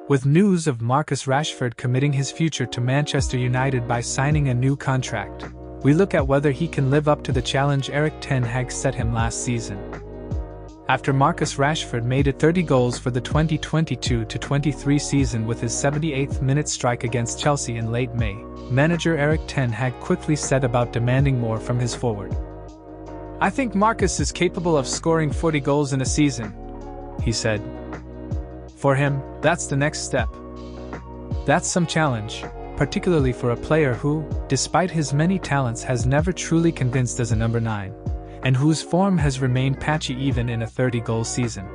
With news of Marcus Rashford committing his future to Manchester United by signing a new contract, we look at whether he can live up to the challenge Erik Ten Hag set him last season. After Marcus Rashford made it 30 goals for the 2022-23 season with his 78th minute strike against Chelsea in late May, manager Erik Ten Hag quickly set about demanding more from his forward. "I think Marcus is capable of scoring 40 goals in a season," he said. "For him, that's the next step. That's some challenge, particularly for a player who, despite his many talents, has never truly convinced as a number 9, and whose form has remained patchy even in a 30-goal season.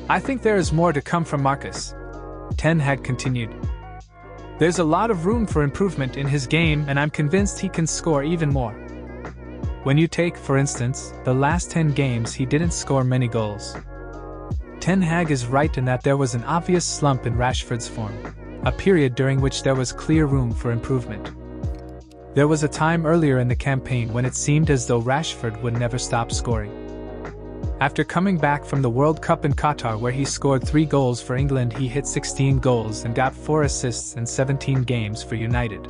I think there is more to come from Marcus," Ten Hag continued. "There's a lot of room for improvement in his game, and I'm convinced he can score even more. When you take, for instance, the last 10 games, he didn't score many goals." Ten Hag is right in that there was an obvious slump in Rashford's form, a period during which there was clear room for improvement. There was a time earlier in the campaign when it seemed as though Rashford would never stop scoring. After coming back from the World Cup in Qatar, where he scored 3 goals for England, he hit 16 goals and got 4 assists in 17 games for United.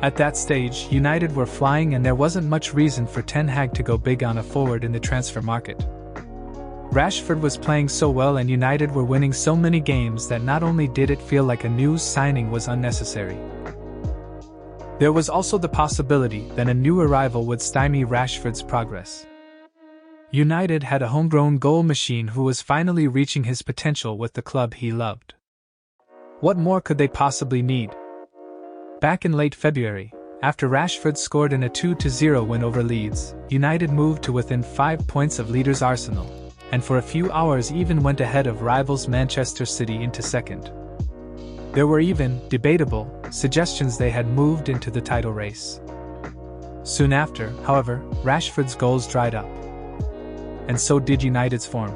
At that stage, United were flying and there wasn't much reason for Ten Hag to go big on a forward in the transfer market. Rashford was playing so well and United were winning so many games that not only did it feel like a new signing was unnecessary, there was also the possibility that a new arrival would stymie Rashford's progress. United had a homegrown goal machine who was finally reaching his potential with the club he loved. What more could they possibly need? Back in late February, after Rashford scored in a 2-0 win over Leeds, United moved to within 5 points of leaders Arsenal, and for a few hours even went ahead of rivals Manchester City into second. There were even, debatable, suggestions they had moved into the title race. Soon after, however, Rashford's goals dried up. And so did United's form.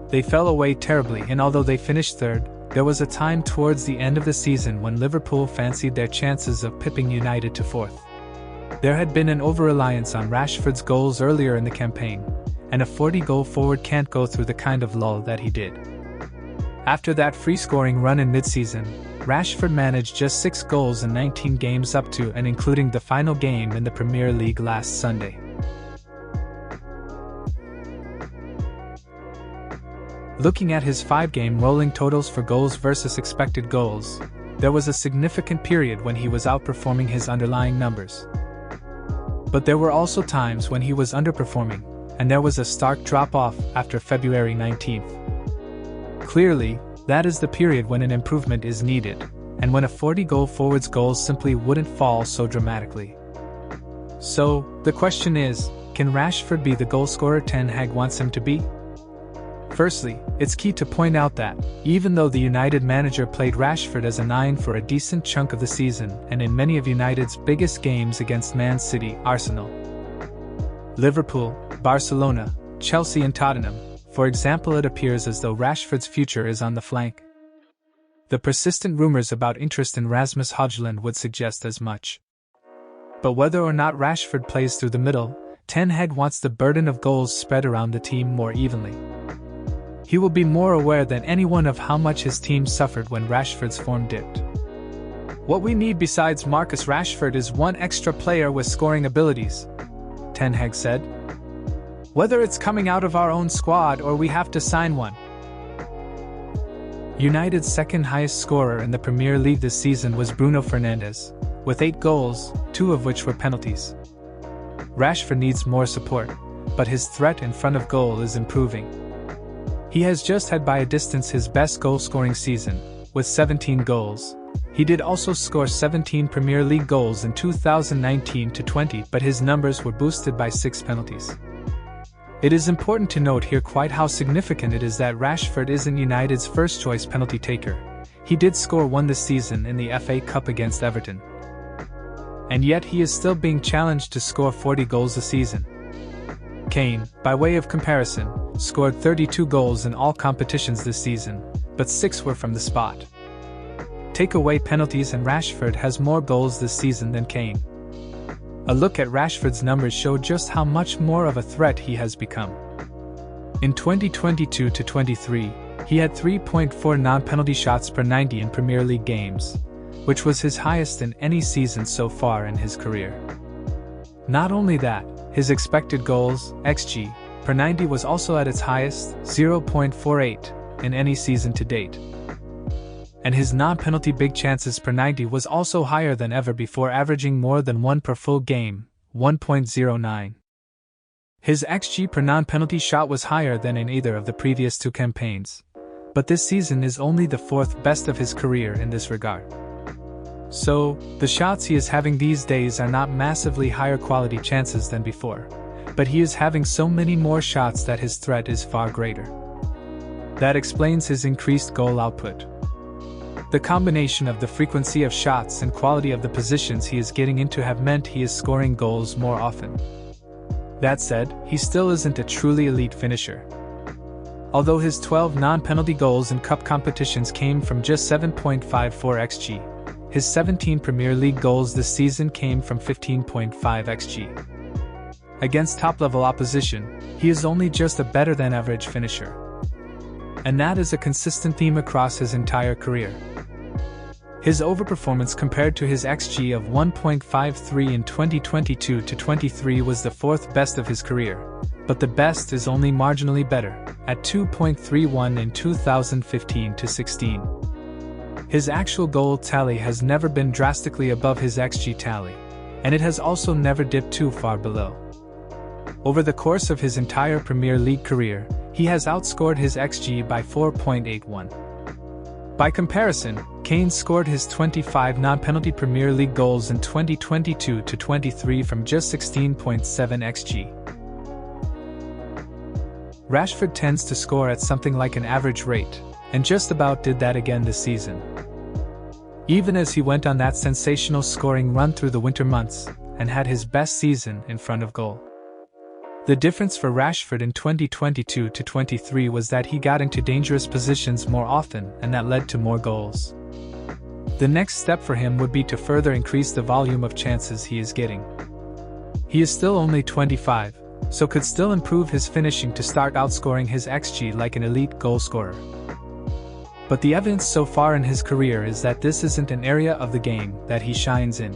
They fell away terribly, and although they finished third, there was a time towards the end of the season when Liverpool fancied their chances of pipping United to fourth. There had been an over-reliance on Rashford's goals earlier in the campaign, and a 40-goal forward can't go through the kind of lull that he did. After that free-scoring run in mid-season, Rashford managed just 6 goals in 19 games up to and including the final game in the Premier League last Sunday. Looking at his 5-game rolling totals for goals versus expected goals, there was a significant period when he was outperforming his underlying numbers. But there were also times when he was underperforming, and there was a stark drop-off after February 19th. Clearly, that is the period when an improvement is needed, and when a 40-goal forward's goals simply wouldn't fall so dramatically. So, the question is, can Rashford be the goalscorer Ten Hag wants him to be? Firstly, it's key to point out that, even though the United manager played Rashford as a 9 for a decent chunk of the season and in many of United's biggest games against Man City, Arsenal, Liverpool, Barcelona, Chelsea and Tottenham, for example, it appears as though Rashford's future is on the flank. The persistent rumors about interest in Rasmus Højlund would suggest as much. But whether or not Rashford plays through the middle, Ten Hag wants the burden of goals spread around the team more evenly. He will be more aware than anyone of how much his team suffered when Rashford's form dipped. "What we need besides Marcus Rashford is one extra player with scoring abilities," Ten Hag said. "Whether it's coming out of our own squad or we have to sign one." United's second highest scorer in the Premier League this season was Bruno Fernandes, with 8 goals, 2 of which were penalties. Rashford needs more support, but his threat in front of goal is improving. He has just had by a distance his best goal-scoring season, with 17 goals. He did also score 17 Premier League goals in 2019-20, but his numbers were boosted by 6 penalties. It is important to note here quite how significant it is that Rashford isn't United's first-choice penalty taker. He did score 1 this season in the FA Cup against Everton. And yet he is still being challenged to score 40 goals a season. Kane, by way of comparison, scored 32 goals in all competitions this season, but 6 were from the spot. Take away penalties and Rashford has more goals this season than Kane. A look at Rashford's numbers show just how much more of a threat he has become. In 2022-23, He had 3.4 non-penalty shots per 90 in Premier League games, which was his highest in any season so far in his career. Not only that, his expected goals, XG, per 90 was also at its highest, 0.48, in any season to date. And his non-penalty big chances per 90 was also higher than ever before, averaging more than 1 per full game, 1.09. His XG per non-penalty shot was higher than in either of the previous 2 campaigns, but this season is only the 4th best of his career in this regard. So, the shots he is having these days are not massively higher quality chances than before, but he is having so many more shots that his threat is far greater. That explains his increased goal output. The combination of the frequency of shots and quality of the positions he is getting into have meant he is scoring goals more often. That said, he still isn't a truly elite finisher. Although his 12 non-penalty goals in cup competitions came from just 7.54 xg, his 17 Premier League goals this season came from 15.5 xg. Against top-level opposition, he is only just a better-than-average finisher. And that is a consistent theme across his entire career. His overperformance compared to his XG of 1.53 in 2022-23 was the 4th best of his career, but the best is only marginally better, at 2.31 in 2015-16. His actual goal tally has never been drastically above his XG tally, and it has also never dipped too far below. Over the course of his entire Premier League career, he has outscored his XG by 4.81. By comparison, Kane scored his 25 non-penalty Premier League goals in 2022-23 from just 16.7 xg. Rashford tends to score at something like an average rate, and just about did that again this season. Even as he went on that sensational scoring run through the winter months, and had his best season in front of goal. The difference for Rashford in 2022-23 was that he got into dangerous positions more often, and that led to more goals. The next step for him would be to further increase the volume of chances he is getting. He is still only 25, so could still improve his finishing to start outscoring his XG like an elite goalscorer. But the evidence so far in his career is that this isn't an area of the game that he shines in.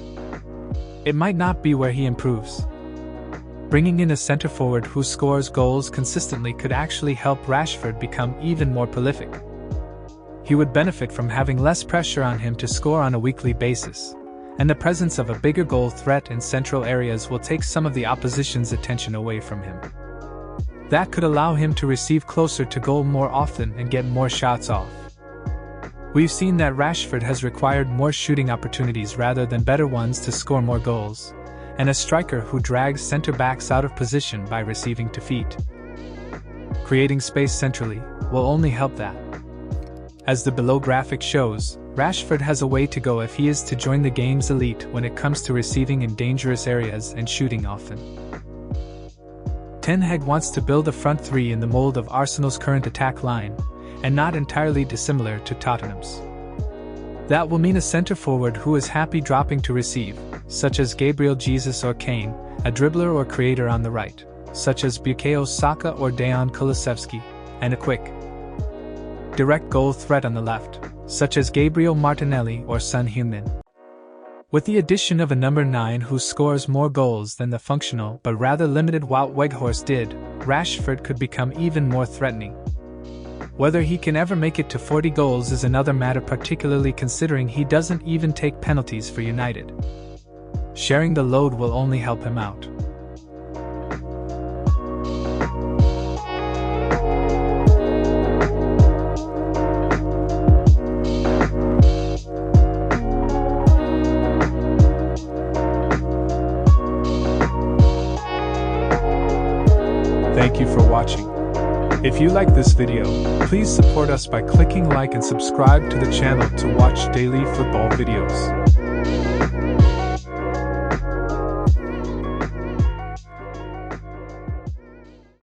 It might not be where he improves. Bringing in a centre-forward who scores goals consistently could actually help Rashford become even more prolific. He would benefit from having less pressure on him to score on a weekly basis, and the presence of a bigger goal threat in central areas will take some of the opposition's attention away from him. That could allow him to receive closer to goal more often and get more shots off. We've seen that Rashford has required more shooting opportunities rather than better ones to score more goals, and a striker who drags centre-backs out of position by receiving to feet. Creating space centrally will only help that. As the below graphic shows, Rashford has a way to go if he is to join the game's elite when it comes to receiving in dangerous areas and shooting often. Ten Hag wants to build a front three in the mold of Arsenal's current attack line, and not entirely dissimilar to Tottenham's. That will mean a centre-forward who is happy dropping to receive, such as Gabriel Jesus or Kane, a dribbler or creator on the right, such as Bukayo Saka or Dejan Kulusevski, and a quick, direct goal threat on the left, such as Gabriel Martinelli or Son Heung-min. With the addition of a number 9 who scores more goals than the functional but rather limited Wout Weghorst did, Rashford could become even more threatening. Whether he can ever make it to 40 goals is another matter, particularly considering he doesn't even take penalties for United. Sharing the load will only help him out. Thank you for watching. If you like this video, please support us by clicking like and subscribe to the channel to watch daily football videos.